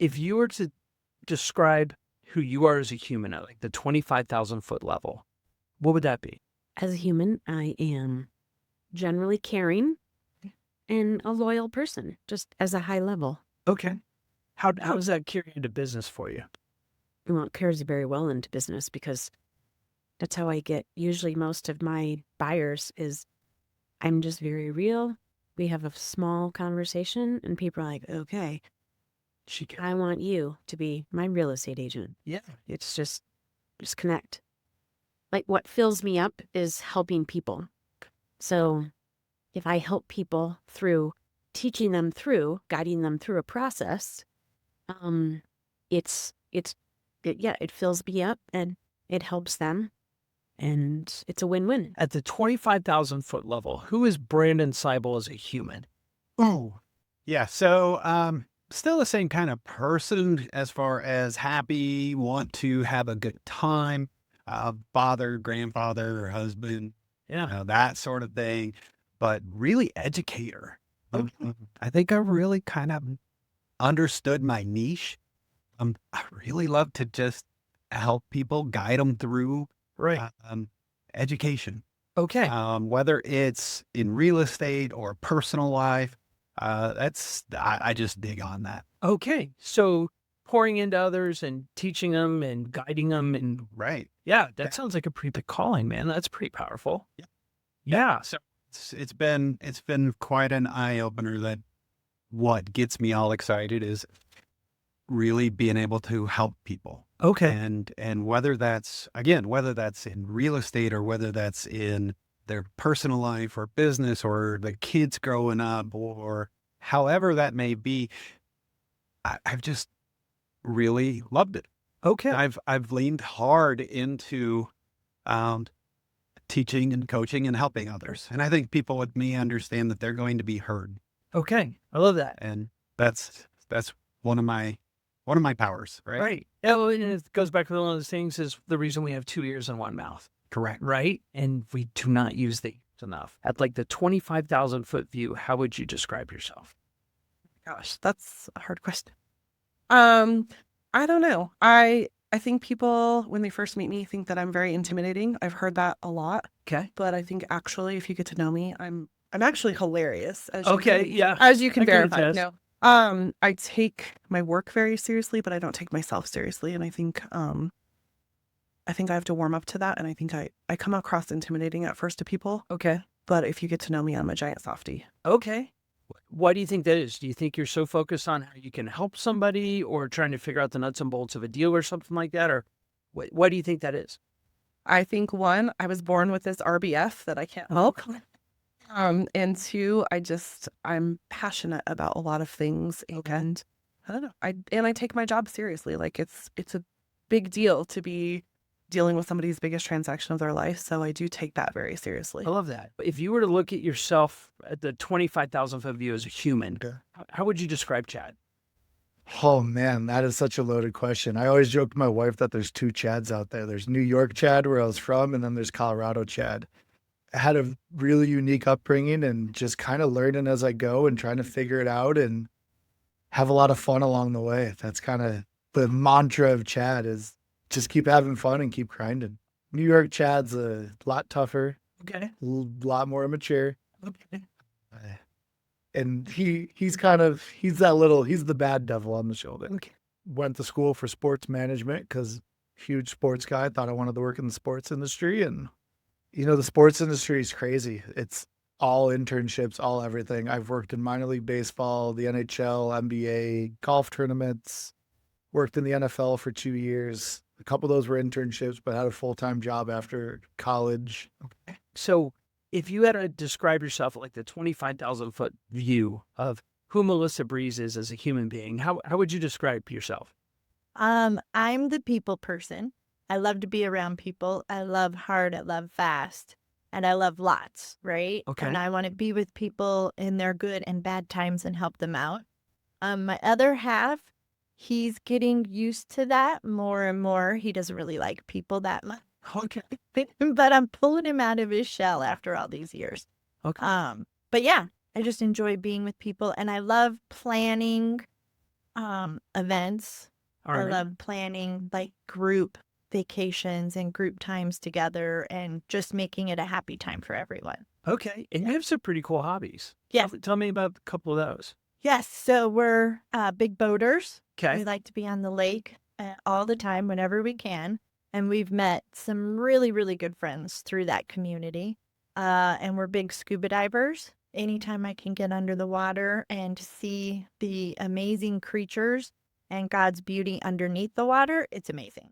If you were to describe who you are as a human at like the 25,000 foot level, what would that be? As a human, I am generally caring and a loyal person, just as a high level. Okay. How does that carry into business for you? Well, it carries very well into business because that's how I get usually most of my buyers is I'm just very real. We have a small conversation and people are like, okay, I want you to be my real estate agent. Yeah. It's just connect. Like what fills me up is helping people. So if I help people through teaching them through, guiding them through a process, it fills me up and it helps them. And it's a win-win. At the 25,000 foot level, who is Brandon Sebel as a human? Oh, yeah. So, still the same kind of person as far as happy, want to have a good time, father, grandfather, husband, that sort of thing. But really educator. I think I really kind of understood my niche. I really love to just help people, guide them through Right. education. Okay. Whether it's in real estate or personal life, I just dig on that. Okay. So pouring into others and teaching them and guiding them and Right. yeah, that sounds like a pretty big calling, man. That's pretty powerful. Yeah. Yeah. So it's been quite an eye opener that what gets me all excited is really being able to help people. Okay. And whether that's in real estate or whether that's in their personal life or business or the kids growing up or however that may be, I've just really loved it. Okay. I've leaned hard into teaching and coaching and helping others. And I think people with me understand that they're going to be heard. Okay. I love that. And that's one of my powers, right? Right. Yeah, well, and it goes back to one of those things is the reason we have 2 ears and 1 mouth. Correct. Right. And we do not use these enough. At like the 25,000 foot view, how would you describe yourself? Gosh, that's a hard question. I don't know. I think people, when they first meet me, think that I'm very intimidating. I've heard that a lot. Okay. But I think actually, if you get to know me, I'm actually hilarious. As you can I verify. attest. No. I take my work very seriously, but I don't take myself seriously. And I think I have to warm up to that. And I think I come across intimidating at first to people. Okay. But if you get to know me, I'm a giant softie. Okay. Why do you think that is? Do you think you're so focused on how you can help somebody or trying to figure out the nuts and bolts of a deal or something like that? Or why do you think that is? I think one, I was born with this RBF that I can't help. And two, I'm passionate about a lot of things, and I don't know. I take my job seriously. Like it's a big deal to be dealing with somebody's biggest transaction of their life. So I do take that very seriously. I love that. If you were to look at yourself at the 25,000 foot view as a human, how would you describe Chad? Oh man, that is such a loaded question. I always joke with my wife that there's 2 Chads out there. There's New York Chad, where I was from, and then there's Colorado Chad. I had a really unique upbringing and just kind of learning as I go and trying to figure it out and have a lot of fun along the way. That's kind of the mantra of Chad is just keep having fun and keep grinding. New York Chad's a lot tougher. Okay. A lot more immature. Okay. And he's the bad devil on the shoulder. Okay. Went to school for sports management because huge sports guy, thought I wanted to work in the sports industry. And, the sports industry is crazy. It's all internships, all everything. I've worked in minor league baseball, the NHL, NBA, golf tournaments, worked in the NFL for 2 years. A couple of those were internships, but had a full-time job after college. Okay. So if you had to describe yourself like the 25,000 foot view of who Melissa Breeze is as a human being, how would you describe yourself? I'm the people person. I love to be around people. I love hard. I love fast. And I love lots, right? Okay. And I want to be with people in their good and bad times and help them out. My other half, he's getting used to that more and more. He doesn't really like people that much. Okay. But I'm pulling him out of his shell after all these years. Okay. But yeah, I just enjoy being with people and I love planning. events. All I right. love planning like group vacations and group times together and just making it a happy time for everyone. Okay. And you have some pretty cool hobbies. Yes. Tell me about a couple of those. Yes. So we're big boaters. Okay. We like to be on the lake all the time whenever we can. And we've met some really, really good friends through that community. And we're big scuba divers. Anytime I can get under the water and see the amazing creatures and God's beauty underneath the water, it's amazing.